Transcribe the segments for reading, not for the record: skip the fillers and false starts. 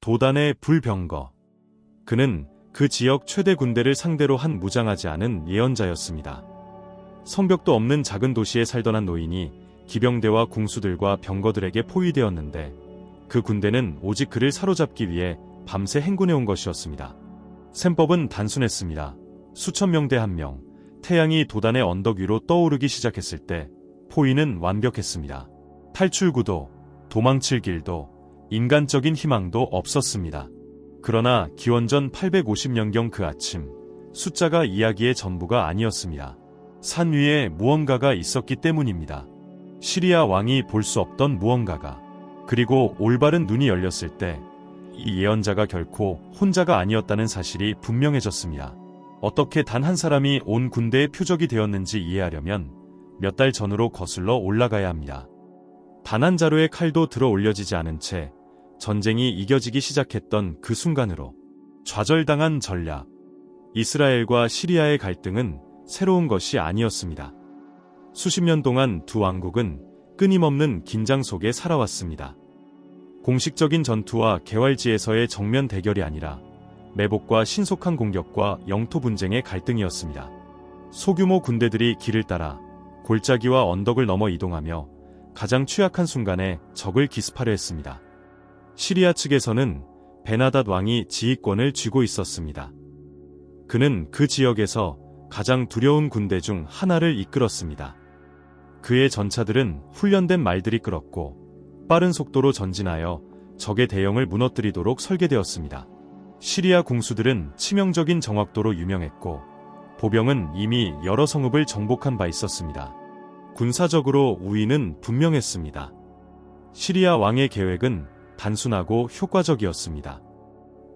도단의 불병거. 그는 그 지역 최대 군대를 상대로 한 무장하지 않은 예언자였습니다. 성벽도 없는 작은 도시에 살던 한 노인이 기병대와 궁수들과 병거들에게 포위되었는데 그 군대는 오직 그를 사로잡기 위해 밤새 행군해온 것이었습니다. 셈법은 단순했습니다. 수천 명대 한 명, 태양이 도단의 언덕 위로 떠오르기 시작했을 때 포위는 완벽했습니다. 탈출구도, 도망칠 길도, 인간적인 희망도 없었습니다. 그러나 기원전 850년경 그 아침, 숫자가 이야기의 전부가 아니었습니다. 산 위에 무언가가 있었기 때문입니다. 시리아 왕이 볼 수 없던 무언가가. 그리고 올바른 눈이 열렸을 때 이 예언자가 결코 혼자가 아니었다는 사실이 분명해졌습니다. 어떻게 단 한 사람이 온 군대의 표적이 되었는지 이해하려면 몇 달 전으로 거슬러 올라가야 합니다. 단 한 자루의 칼도 들어 올려지지 않은 채 전쟁이 이겨지기 시작했던 그 순간으로 좌절당한 전략. 이스라엘과 시리아의 갈등은 새로운 것이 아니었습니다. 수십 년 동안 두 왕국은 끊임없는 긴장 속에 살아왔습니다. 공식적인 전투와 개활지에서의 정면 대결이 아니라 매복과 신속한 공격과 영토 분쟁의 갈등이었습니다. 소규모 군대들이 길을 따라 골짜기와 언덕을 넘어 이동하며 가장 취약한 순간에 적을 기습하려 했습니다. 시리아 측에서는 베나닷 왕이 지휘권을 쥐고 있었습니다. 그는 그 지역에서 가장 두려운 군대 중 하나를 이끌었습니다. 그의 전차들은 훈련된 말들이 끌었고 빠른 속도로 전진하여 적의 대형을 무너뜨리도록 설계되었습니다. 시리아 궁수들은 치명적인 정확도로 유명했고 보병은 이미 여러 성읍을 정복한 바 있었습니다. 군사적으로 우위는 분명했습니다. 시리아 왕의 계획은 단순하고 효과적이었습니다.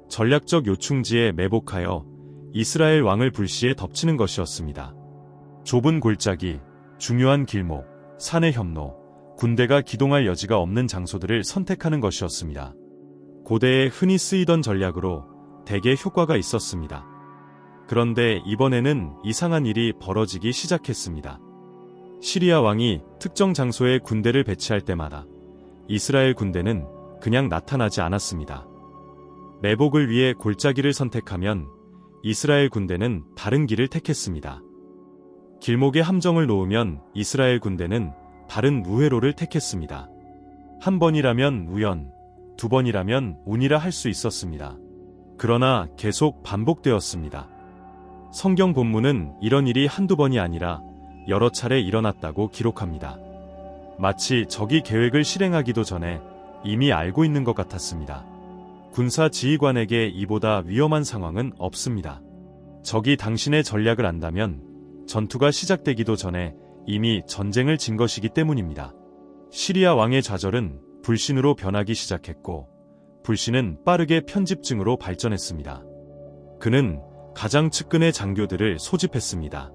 전략적 요충지에 매복하여 이스라엘 왕을 불시에 덮치는 것이었습니다. 좁은 골짜기, 중요한 길목, 산의 협로, 군대가 기동할 여지가 없는 장소들을 선택하는 것이었습니다. 고대에 흔히 쓰이던 전략으로 대개 효과가 있었습니다. 그런데 이번에는 이상한 일이 벌어지기 시작했습니다. 시리아 왕이 특정 장소에 군대를 배치할 때마다 이스라엘 군대는 그냥 나타나지 않았습니다. 매복을 위해 골짜기를 선택하면 이스라엘 군대는 다른 길을 택했습니다. 길목에 함정을 놓으면 이스라엘 군대는 다른 우회로를 택했습니다. 한 번이라면 우연, 두 번이라면 운이라 할 수 있었습니다. 그러나 계속 반복되었습니다. 성경 본문은 이런 일이 한두 번이 아니라 여러 차례 일어났다고 기록합니다. 마치 적이 계획을 실행하기도 전에 이미 알고 있는 것 같았습니다. 군사 지휘관에게 이보다 위험한 상황은 없습니다. 적이 당신의 전략을 안다면 전투가 시작되기도 전에 이미 전쟁을 진 것이기 때문입니다. 시리아 왕의 좌절은 불신으로 변하기 시작했고 불신은 빠르게 편집증으로 발전했습니다. 그는 가장 측근의 장교들을 소집했습니다.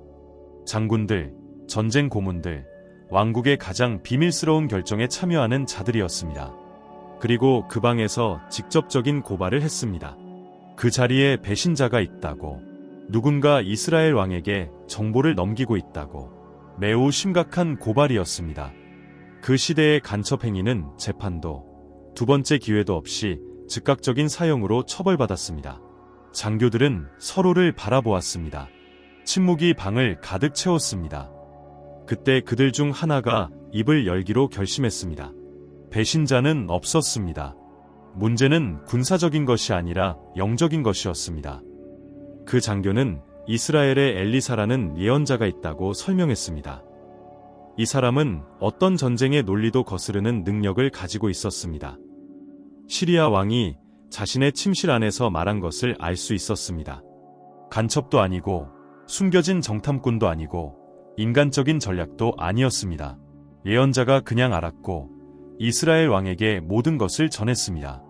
장군들, 전쟁 고문들, 왕국의 가장 비밀스러운 결정에 참여하는 자들이었습니다. 그리고 그 방에서 직접적인 고발을 했습니다. 그 자리에 배신자가 있다고, 누군가 이스라엘 왕에게 정보를 넘기고 있다고. 매우 심각한 고발이었습니다. 그 시대의 간첩 행위는 재판도, 두 번째 기회도 없이 즉각적인 사형으로 처벌받았습니다. 장교들은 서로를 바라보았습니다. 침묵이 방을 가득 채웠습니다. 그때 그들 중 하나가 입을 열기로 결심했습니다. 배신자는 없었습니다. 문제는 군사적인 것이 아니라 영적인 것이었습니다. 그 장교는 이스라엘에 엘리사라는 예언자가 있다고 설명했습니다. 이 사람은 어떤 전쟁의 논리도 거스르는 능력을 가지고 있었습니다. 시리아 왕이 자신의 침실 안에서 말한 것을 알 수 있었습니다. 간첩도 아니고 숨겨진 정탐꾼도 아니고 인간적인 전략도 아니었습니다. 예언자가 그냥 알았고 이스라엘 왕에게 모든 것을 전했습니다.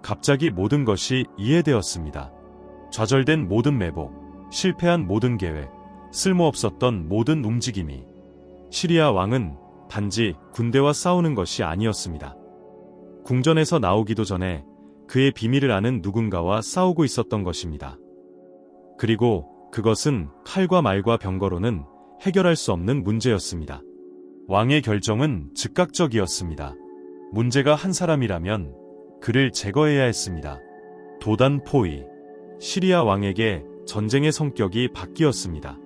갑자기 모든 것이 이해되었습니다. 좌절된 모든 매복, 실패한 모든 계획, 쓸모없었던 모든 움직임이. 시리아 왕은 단지 군대와 싸우는 것이 아니었습니다. 궁전에서 나오기도 전에 그의 비밀을 아는 누군가와 싸우고 있었던 것입니다. 그리고 그것은 칼과 말과 병거로는 해결할 수 없는 문제였습니다. 왕의 결정은 즉각적이었습니다. 문제가 한 사람이라면 그를 제거해야 했습니다. 도단 포위. 시리아 왕에게 전쟁의 성격이 바뀌었습니다.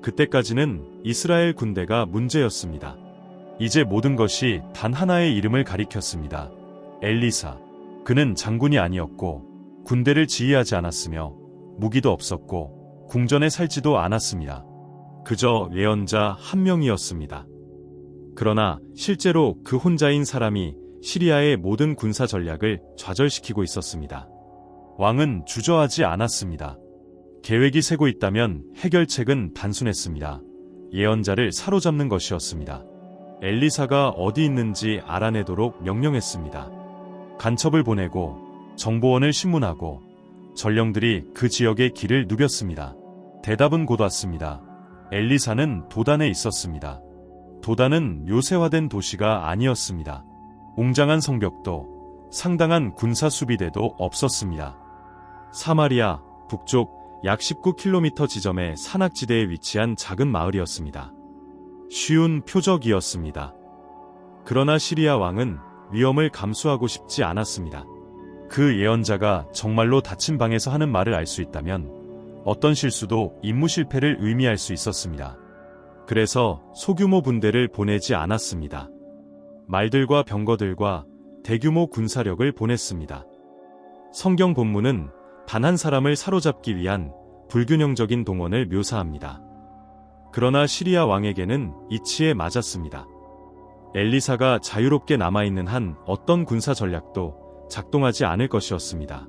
그때까지는 이스라엘 군대가 문제였습니다. 이제 모든 것이 단 하나의 이름을 가리켰습니다. 엘리사. 그는 장군이 아니었고 군대를 지휘하지 않았으며 무기도 없었고 궁전에 살지도 않았습니다. 그저 예언자 한 명이었습니다. 그러나 실제로 그 혼자인 사람이 시리아의 모든 군사 전략을 좌절시키고 있었습니다. 왕은 주저하지 않았습니다. 계획이 세고 있다면 해결책은 단순했습니다. 예언자를 사로잡는 것이었습니다. 엘리사가 어디 있는지 알아내도록 명령했습니다. 간첩을 보내고 정보원을 신문하고 전령들이 그 지역의 길을 누볐습니다. 대답은 곧 왔습니다. 엘리사는 도단에 있었습니다. 도단은 요새화된 도시가 아니었습니다. 웅장한 성벽도 상당한 군사 수비대도 없었습니다. 사마리아 북쪽 약 19km 지점의 산악지대에 위치한 작은 마을이었습니다. 쉬운 표적이었습니다. 그러나 시리아 왕은 위험을 감수하고 싶지 않았습니다. 그 예언자가 정말로 닫힌 방에서 하는 말을 알 수 있다면 어떤 실수도 임무 실패를 의미할 수 있었습니다. 그래서 소규모 군대를 보내지 않았습니다. 말들과 병거들과 대규모 군사력을 보냈습니다. 성경 본문은 단 한 사람을 사로잡기 위한 불균형적인 동원을 묘사합니다. 그러나 시리아 왕에게는 이치에 맞았습니다. 엘리사가 자유롭게 남아있는 한 어떤 군사 전략도 작동하지 않을 것이었습니다.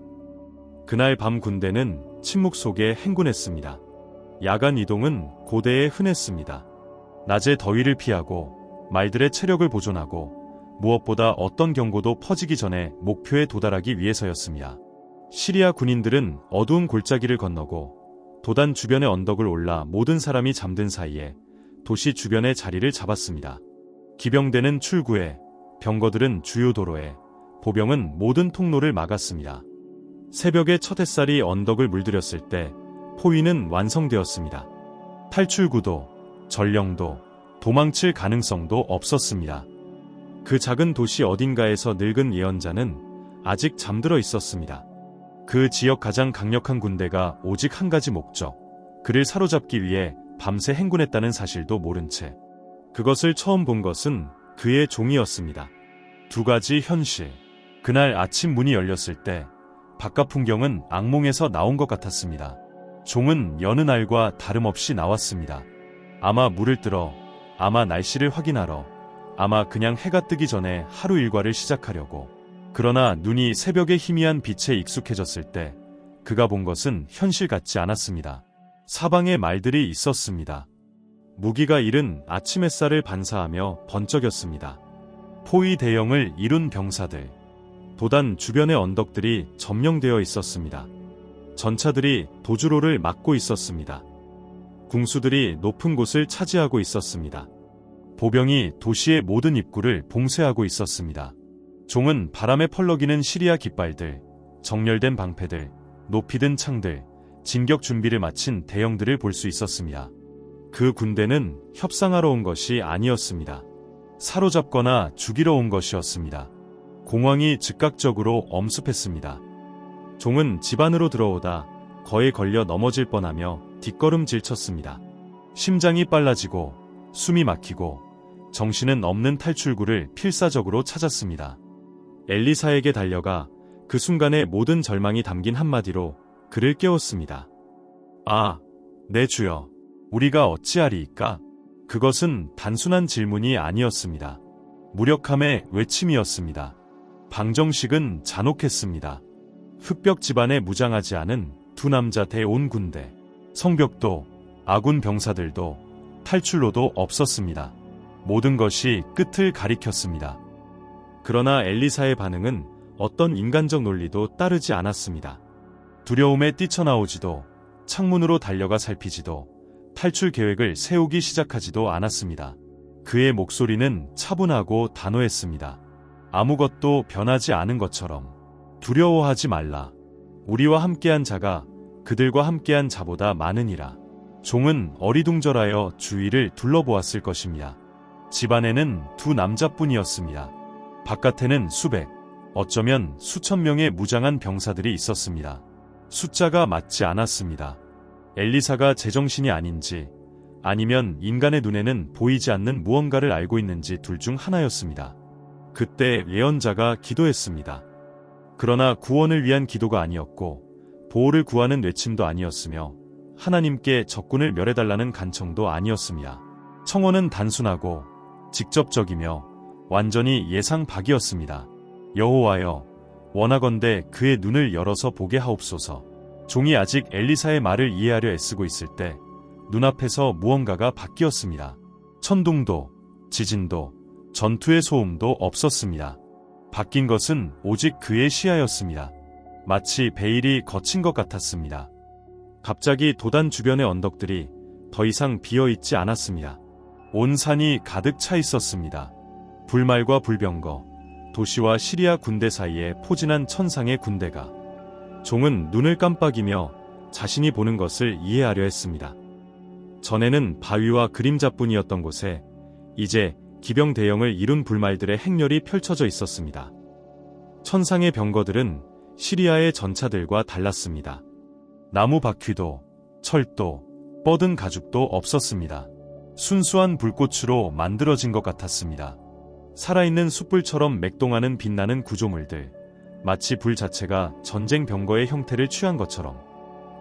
그날 밤 군대는 침묵 속에 행군했습니다. 야간 이동은 고대에 흔했습니다. 낮에 더위를 피하고 말들의 체력을 보존하고 무엇보다 어떤 경고도 퍼지기 전에 목표에 도달하기 위해서였습니다. 시리아 군인들은 어두운 골짜기를 건너고 도단 주변의 언덕을 올라 모든 사람이 잠든 사이에 도시 주변의 자리를 잡았습니다. 기병대는 출구에, 병거들은 주요 도로에, 보병은 모든 통로를 막았습니다. 새벽의 첫 햇살이 언덕을 물들였을 때 포위는 완성되었습니다. 탈출구도, 전령도, 도망칠 가능성도 없었습니다. 그 작은 도시 어딘가에서 늙은 예언자는 아직 잠들어 있었습니다. 그 지역 가장 강력한 군대가 오직 한 가지 목적, 그를 사로잡기 위해 밤새 행군했다는 사실도 모른 채 그것을 처음 본 것은 그의 종이었습니다. 두 가지 현실. 그날 아침 문이 열렸을 때 바깥 풍경은 악몽에서 나온 것 같았습니다. 종은 여느 날과 다름없이 나왔습니다. 아마 물을 뜨러, 아마 날씨를 확인하러, 아마 그냥 해가 뜨기 전에 하루 일과를 시작하려고. 그러나 눈이 새벽의 희미한 빛에 익숙해졌을 때 그가 본 것은 현실 같지 않았습니다. 사방에 말들이 있었습니다. 무기가 이른 아침 햇살을 반사하며 번쩍였습니다. 포위 대형을 이룬 병사들. 도단 주변의 언덕들이 점령되어 있었습니다. 전차들이 도주로를 막고 있었습니다. 궁수들이 높은 곳을 차지하고 있었습니다. 보병이 도시의 모든 입구를 봉쇄하고 있었습니다. 종은 바람에 펄럭이는 시리아 깃발들, 정렬된 방패들, 높이 든 창들, 진격 준비를 마친 대형들을 볼 수 있었습니다. 그 군대는 협상하러 온 것이 아니었습니다. 사로잡거나 죽이러 온 것이었습니다. 공황이 즉각적으로 엄습했습니다. 종은 집 안으로 들어오다 거에 걸려 넘어질 뻔하며 뒷걸음질 쳤습니다. 심장이 빨라지고 숨이 막히고 정신은 없는 탈출구를 필사적으로 찾았습니다. 엘리사에게 달려가 그 순간의 모든 절망이 담긴 한마디로 그를 깨웠습니다. 아, 내 주여, 우리가 어찌하리이까? 그것은 단순한 질문이 아니었습니다. 무력함의 외침이었습니다. 방정식은 잔혹했습니다. 흑벽 집안에 무장하지 않은 두 남자 대온 군대, 성벽도, 아군 병사들도, 탈출로도 없었습니다. 모든 것이 끝을 가리켰습니다. 그러나 엘리사의 반응은 어떤 인간적 논리도 따르지 않았습니다. 두려움에 뛰쳐나오지도, 창문으로 달려가 살피지도, 탈출 계획을 세우기 시작하지도 않았습니다. 그의 목소리는 차분하고 단호했습니다. 아무것도 변하지 않은 것처럼. 두려워하지 말라. 우리와 함께한 자가 그들과 함께한 자보다 많으니라. 종은 어리둥절하여 주위를 둘러보았을 것입니다. 집안에는 두 남자뿐이었습니다. 바깥에는 수백, 어쩌면 수천 명의 무장한 병사들이 있었습니다. 숫자가 맞지 않았습니다. 엘리사가 제정신이 아닌지 아니면 인간의 눈에는 보이지 않는 무언가를 알고 있는지 둘 중 하나였습니다. 그때 예언자가 기도했습니다. 그러나 구원을 위한 기도가 아니었고 보호를 구하는 외침도 아니었으며 하나님께 적군을 멸해달라는 간청도 아니었습니다. 청원은 단순하고 직접적이며 완전히 예상 밖이었습니다. 여호와여, 원하건대 그의 눈을 열어서 보게 하옵소서. 종이 아직 엘리사의 말을 이해하려 애쓰고 있을 때 눈앞에서 무언가가 바뀌었습니다. 천둥도, 지진도, 전투의 소음도 없었습니다. 바뀐 것은 오직 그의 시야였습니다. 마치 베일이 거친 것 같았습니다. 갑자기 도단 주변의 언덕들이 더 이상 비어있지 않았습니다. 온 산이 가득 차 있었습니다. 불말과 불병거, 도시와 시리아 군대 사이에 포진한 천상의 군대가. 종은 눈을 깜빡이며 자신이 보는 것을 이해하려 했습니다. 전에는 바위와 그림자뿐이었던 곳에 이제 기병 대형을 이룬 불말들의 행렬이 펼쳐져 있었습니다. 천상의 병거들은 시리아의 전차들과 달랐습니다. 나무 바퀴도, 철도, 뻗은 가죽도 없었습니다. 순수한 불꽃으로 만들어진 것 같았습니다. 살아있는 숯불처럼 맥동하는 빛나는 구조물들, 마치 불 자체가 전쟁 병거의 형태를 취한 것처럼.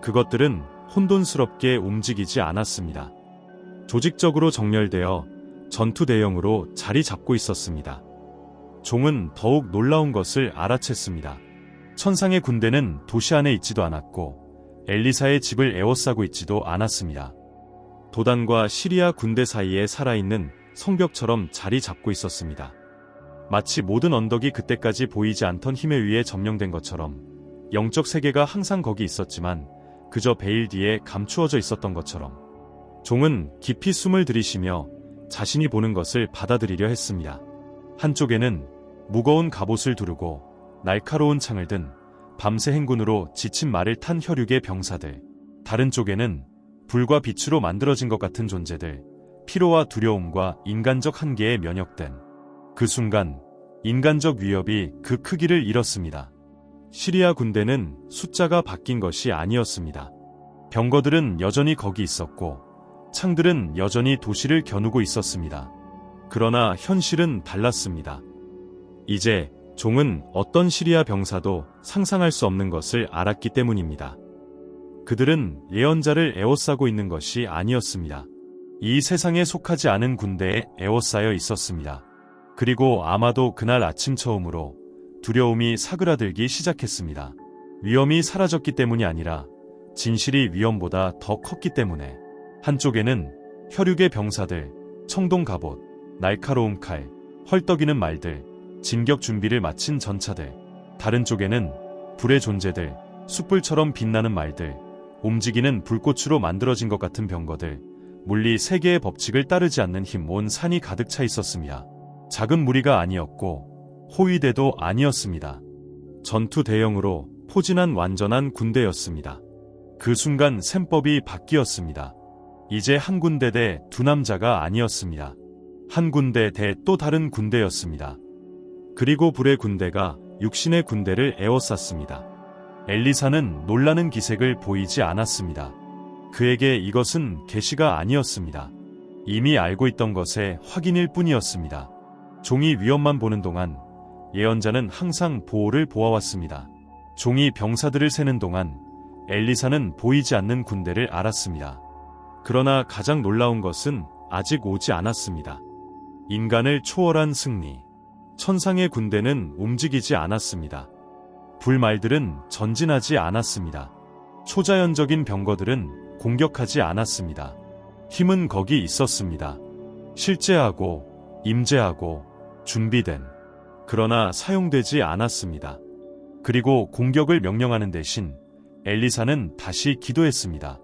그것들은 혼돈스럽게 움직이지 않았습니다. 조직적으로 정렬되어 전투 대형으로 자리 잡고 있었습니다. 종은 더욱 놀라운 것을 알아챘습니다. 천상의 군대는 도시 안에 있지도 않았고 엘리사의 집을 에워싸고 있지도 않았습니다. 도단과 시리아 군대 사이에 살아있는 성벽처럼 자리 잡고 있었습니다. 마치 모든 언덕이 그때까지 보이지 않던 힘에 의해 점령된 것처럼 영적 세계가 항상 거기 있었지만 그저 베일 뒤에 감추어져 있었던 것처럼. 종은 깊이 숨을 들이쉬며 자신이 보는 것을 받아들이려 했습니다. 한쪽에는 무거운 갑옷을 두르고 날카로운 창을 든 밤새 행군으로 지친 말을 탄 혈육의 병사들, 다른 쪽에는 불과 빛으로 만들어진 것 같은 존재들, 피로와 두려움과 인간적 한계에 면역된. 그 순간 인간적 위협이 그 크기를 잃었습니다. 시리아 군대는 숫자가 바뀐 것이 아니었습니다. 병거들은 여전히 거기 있었고 창들은 여전히 도시를 겨누고 있었습니다. 그러나 현실은 달랐습니다. 이제 종은 어떤 시리아 병사도 상상할 수 없는 것을 알았기 때문입니다. 그들은 예언자를 에워싸고 있는 것이 아니었습니다. 이 세상에 속하지 않은 군대에 에워싸여 있었습니다. 그리고 아마도 그날 아침 처음으로 두려움이 사그라들기 시작했습니다. 위험이 사라졌기 때문이 아니라 진실이 위험보다 더 컸기 때문에. 한쪽에는 혈육의 병사들, 청동 갑옷, 날카로운 칼, 헐떡이는 말들, 진격 준비를 마친 전차들, 다른 쪽에는 불의 존재들, 숯불처럼 빛나는 말들, 움직이는 불꽃으로 만들어진 것 같은 병거들, 물리 세계의 법칙을 따르지 않는 힘 온 산이 가득 차 있었습니다. 작은 무리가 아니었고 호위대도 아니었습니다. 전투 대형으로 포진한 완전한 군대였습니다. 그 순간 셈법이 바뀌었습니다. 이제 한 군대 대 두 남자가 아니었습니다. 한 군대 대 또 다른 군대였습니다. 그리고 불의 군대가 육신의 군대를 에워쌌습니다. 엘리사는 놀라는 기색을 보이지 않았습니다. 그에게 이것은 계시가 아니었습니다. 이미 알고 있던 것의 확인일 뿐이었습니다. 종이 위험만 보는 동안 예언자는 항상 보호를 보아왔습니다. 종이 병사들을 세는 동안 엘리사는 보이지 않는 군대를 알았습니다. 그러나 가장 놀라운 것은 아직 오지 않았습니다. 인간을 초월한 승리. 천상의 군대는 움직이지 않았습니다. 불말들은 전진하지 않았습니다. 초자연적인 병거들은 공격하지 않았습니다. 힘은 거기 있었습니다. 실제하고 임재하고 준비된. 그러나 사용되지 않았습니다. 그리고 공격을 명령하는 대신 엘리사는 다시 기도했습니다.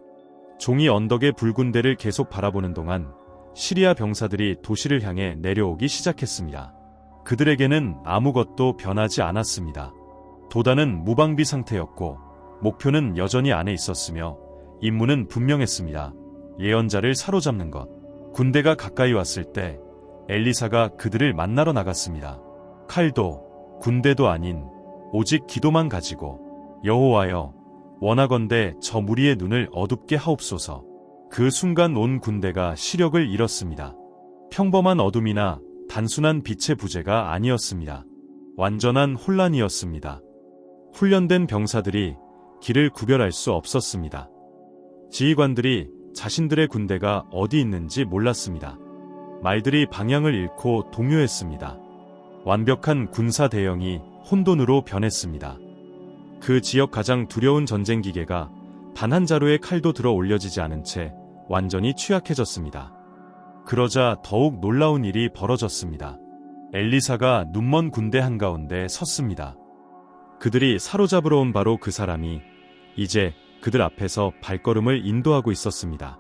종이 언덕의 불군대를 계속 바라보는 동안 시리아 병사들이 도시를 향해 내려오기 시작했습니다. 그들에게는 아무것도 변하지 않았습니다. 도단은 무방비 상태였고 목표는 여전히 안에 있었으며 임무는 분명했습니다. 예언자를 사로잡는 것. 군대가 가까이 왔을 때 엘리사가 그들을 만나러 나갔습니다. 칼도, 군대도 아닌 오직 기도만 가지고 여호와여 원하건대 저 무리의 눈을 어둡게 하옵소서. 그 순간 온 군대가 시력을 잃었습니다. 평범한 어둠이나 단순한 빛의 부재가 아니었습니다. 완전한 혼란이었습니다. 훈련된 병사들이 길을 구별할 수 없었습니다. 지휘관들이 자신들의 군대가 어디 있는지 몰랐습니다. 말들이 방향을 잃고 동요했습니다. 완벽한 군사 대형이 혼돈으로 변했습니다. 그 지역 가장 두려운 전쟁 기계가 단 한 자루의 칼도 들어 올려지지 않은 채 완전히 취약해졌습니다. 그러자 더욱 놀라운 일이 벌어졌습니다. 엘리사가 눈먼 군대 한가운데 섰습니다. 그들이 사로잡으러 온 바로 그 사람이 이제 그들 앞에서 발걸음을 인도하고 있었습니다.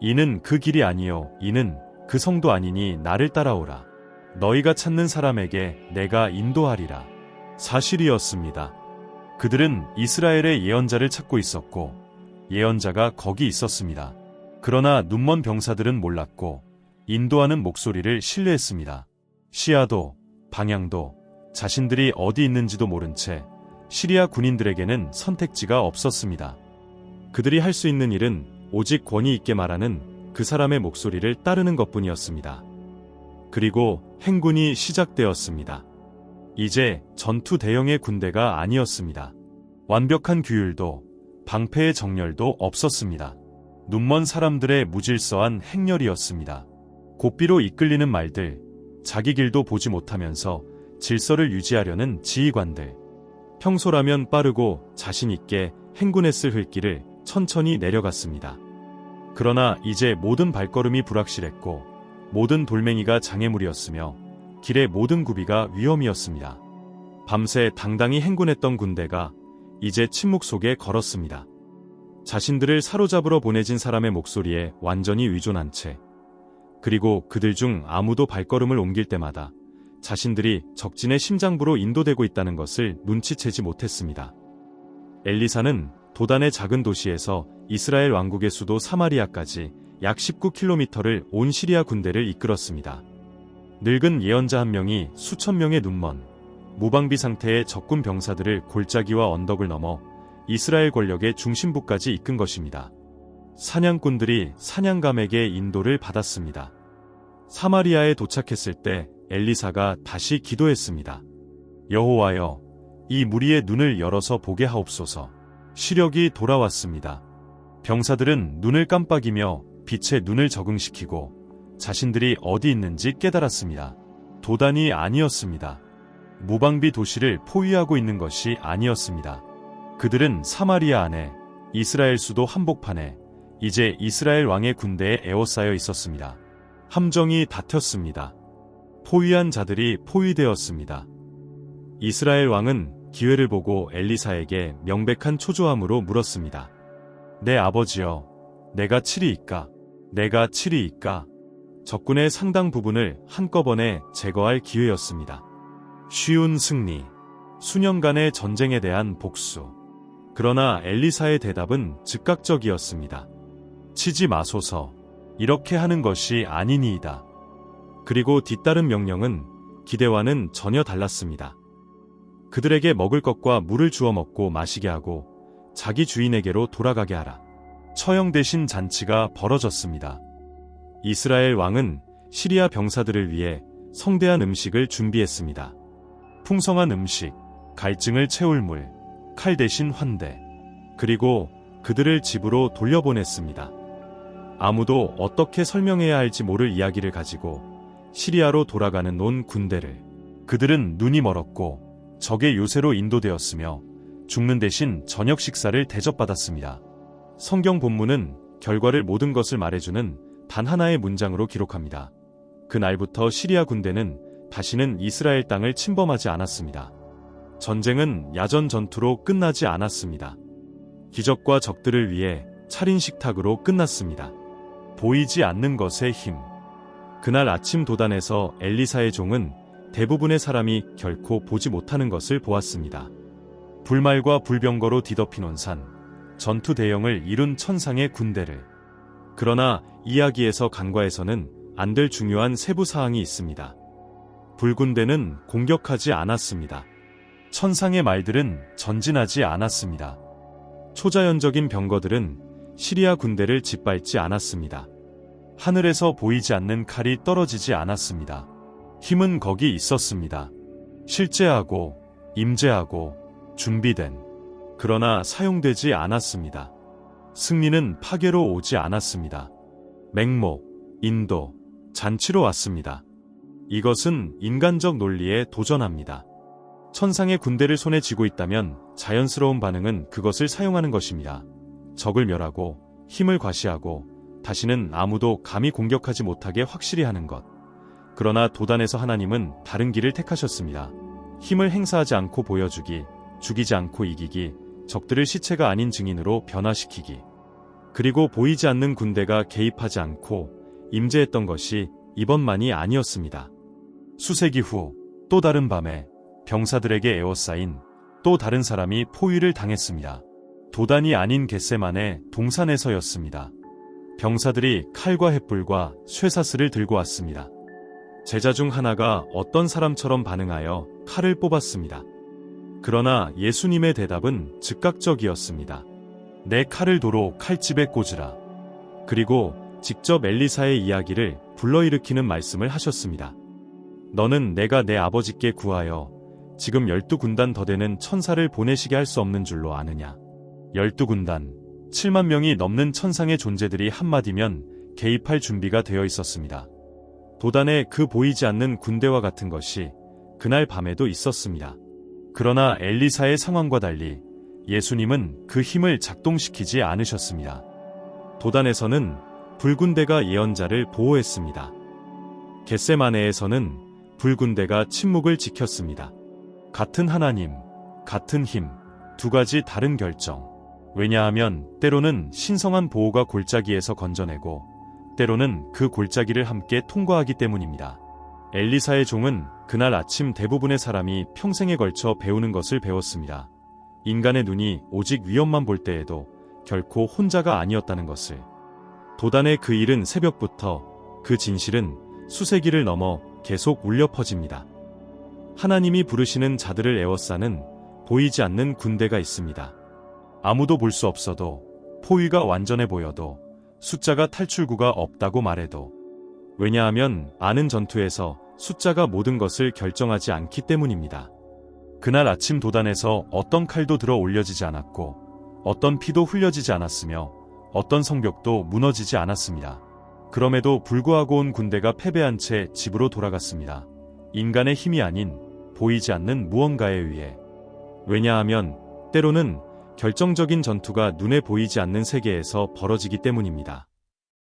이는 그 길이 아니요 이는 그 성도 아니니 나를 따라오라. 너희가 찾는 사람에게 내가 인도하리라. 사실이었습니다. 그들은 이스라엘의 예언자를 찾고 있었고 예언자가 거기 있었습니다. 그러나 눈먼 병사들은 몰랐고 인도하는 목소리를 신뢰했습니다. 시야도 방향도 자신들이 어디 있는지도 모른 채 시리아 군인들에게는 선택지가 없었습니다. 그들이 할 수 있는 일은 오직 권위 있게 말하는 그 사람의 목소리를 따르는 것뿐이었습니다. 그리고 행군이 시작되었습니다. 이제 전투 대형의 군대가 아니었습니다. 완벽한 규율도 방패의 정렬도 없었습니다. 눈먼 사람들의 무질서한 행렬이었습니다. 고삐로 이끌리는 말들, 자기 길도 보지 못하면서 질서를 유지하려는 지휘관들, 평소라면 빠르고 자신있게 행군했을 흘길을 천천히 내려갔습니다. 그러나 이제 모든 발걸음이 불확실했고 모든 돌멩이가 장애물이었으며 길의 모든 구비가 위험이었습니다. 밤새 당당히 행군했던 군대가 이제 침묵 속에 걸었습니다. 자신들을 사로잡으러 보내진 사람의 목소리에 완전히 의존한 채, 그리고 그들 중 아무도 발걸음을 옮길 때마다 자신들이 적진의 심장부로 인도되고 있다는 것을 눈치채지 못했습니다. 엘리사는 도단의 작은 도시에서 이스라엘 왕국의 수도 사마리아까지 약 19km를 온 시리아 군대를 이끌었습니다. 늙은 예언자 한 명이 수천 명의 눈먼, 무방비 상태의 적군 병사들을 골짜기와 언덕을 넘어 이스라엘 권력의 중심부까지 이끈 것입니다. 사냥꾼들이 사냥감에게 인도를 받았습니다. 사마리아에 도착했을 때 엘리사가 다시 기도했습니다. 여호와여, 이 무리의 눈을 열어서 보게 하옵소서. 시력이 돌아왔습니다. 병사들은 눈을 깜빡이며 빛에 눈을 적응시키고 자신들이 어디 있는지 깨달았습니다. 도단이 아니었습니다. 무방비 도시를 포위하고 있는 것이 아니었습니다. 그들은 사마리아 안에 이스라엘 수도 한복판에 이제 이스라엘 왕의 군대에 에워싸여 있었습니다. 함정이 닫혔습니다. 포위한 자들이 포위되었습니다. 이스라엘 왕은 기회를 보고 엘리사에게 명백한 초조함으로 물었습니다. 내 아버지여, 내가 치리이까? 내가 치리이까? 적군의 상당 부분을 한꺼번에 제거할 기회였습니다. 쉬운 승리, 수년간의 전쟁에 대한 복수. 그러나 엘리사의 대답은 즉각적이었습니다. 치지 마소서. 이렇게 하는 것이 아니니이다. 그리고 뒤따른 명령은 기대와는 전혀 달랐습니다. 그들에게 먹을 것과 물을 주어 먹고 마시게 하고 자기 주인에게로 돌아가게 하라. 처형 대신 잔치가 벌어졌습니다. 이스라엘 왕은 시리아 병사들을 위해 성대한 음식을 준비했습니다. 풍성한 음식, 갈증을 채울 물, 칼 대신 환대, 그리고 그들을 집으로 돌려보냈습니다. 아무도 어떻게 설명해야 할지 모를 이야기를 가지고 시리아로 돌아가는 온 군대를, 그들은 눈이 멀었고 적의 요새로 인도되었으며 죽는 대신 저녁 식사를 대접받았습니다. 성경 본문은 결과를 모든 것을 말해주는 단 하나의 문장으로 기록합니다. 그날부터 시리아 군대는 다시는 이스라엘 땅을 침범하지 않았습니다. 전쟁은 야전 전투로 끝나지 않았습니다. 기적과 적들을 위해 차린 식탁으로 끝났습니다. 보이지 않는 것의 힘. 그날 아침 도단에서 엘리사의 종은 대부분의 사람이 결코 보지 못하는 것을 보았습니다. 불말과 불병거로 뒤덮인 온 산, 전투 대형을 이룬 천상의 군대를. 그러나 이야기에서 간과해서는 안 될 중요한 세부 사항이 있습니다. 불군대는 공격하지 않았습니다. 천상의 말들은 전진하지 않았습니다. 초자연적인 병거들은 시리아 군대를 짓밟지 않았습니다. 하늘에서 보이지 않는 칼이 떨어지지 않았습니다. 힘은 거기 있었습니다. 실제하고 임재하고 준비된, 그러나 사용되지 않았습니다. 승리는 파괴로 오지 않았습니다. 맹목, 인도, 잔치로 왔습니다. 이것은 인간적 논리에 도전합니다. 천상의 군대를 손에 쥐고 있다면 자연스러운 반응은 그것을 사용하는 것입니다. 적을 멸하고 힘을 과시하고 다시는 아무도 감히 공격하지 못하게 확실히 하는 것. 그러나 도단에서 하나님은 다른 길을 택하셨습니다. 힘을 행사하지 않고 보여주기, 죽이지 않고 이기기, 적들을 시체가 아닌 증인으로 변화시키기. 그리고 보이지 않는 군대가 개입하지 않고 임재했던 것이 이번만이 아니었습니다. 수세기 후 또 다른 밤에 병사들에게 에워싸인 또 다른 사람이 포위를 당했습니다. 도단이 아닌 겟세만의 동산에서였습니다. 병사들이 칼과 횃불과 쇠사슬을 들고 왔습니다. 제자 중 하나가 어떤 사람처럼 반응하여 칼을 뽑았습니다. 그러나 예수님의 대답은 즉각적이었습니다. 내 칼을 도로 칼집에 꽂으라. 그리고 직접 엘리사의 이야기를 불러일으키는 말씀을 하셨습니다. 너는 내가 내 아버지께 구하여 지금 12군단 더 되는 천사를 보내시게 할 수 없는 줄로 아느냐. 12군단, 7만 명이 넘는 천상의 존재들이 한마디면 개입할 준비가 되어 있었습니다. 도단의 그 보이지 않는 군대와 같은 것이 그날 밤에도 있었습니다. 그러나 엘리사의 상황과 달리 예수님은 그 힘을 작동시키지 않으셨습니다. 도단에서는 불군대가 예언자를 보호했습니다. 겟세마네에서는 불군대가 침묵을 지켰습니다. 같은 하나님, 같은 힘, 두 가지 다른 결정. 왜냐하면 때로는 신성한 보호가 골짜기에서 건져내고 때로는 그 골짜기를 함께 통과하기 때문입니다. 엘리사의 종은 그날 아침 대부분의 사람이 평생에 걸쳐 배우는 것을 배웠습니다. 인간의 눈이 오직 위험만 볼 때에도 결코 혼자가 아니었다는 것을. 도단의 그 일은 새벽부터, 그 진실은 수세기를 넘어 계속 울려 퍼집니다. 하나님이 부르시는 자들을 에워싸는 보이지 않는 군대가 있습니다. 아무도 볼 수 없어도, 포위가 완전해 보여도, 숫자가 탈출구가 없다고 말해도. 왜냐하면 아는 전투에서 숫자가 모든 것을 결정하지 않기 때문입니다. 그날 아침 도단에서 어떤 칼도 들어 올려지지 않았고 어떤 피도 흘려지지 않았으며 어떤 성벽도 무너지지 않았습니다. 그럼에도 불구하고 온 군대가 패배한 채 집으로 돌아갔습니다. 인간의 힘이 아닌 보이지 않는 무언가에 의해. 왜냐하면 때로는 결정적인 전투가 눈에 보이지 않는 세계에서 벌어지기 때문입니다.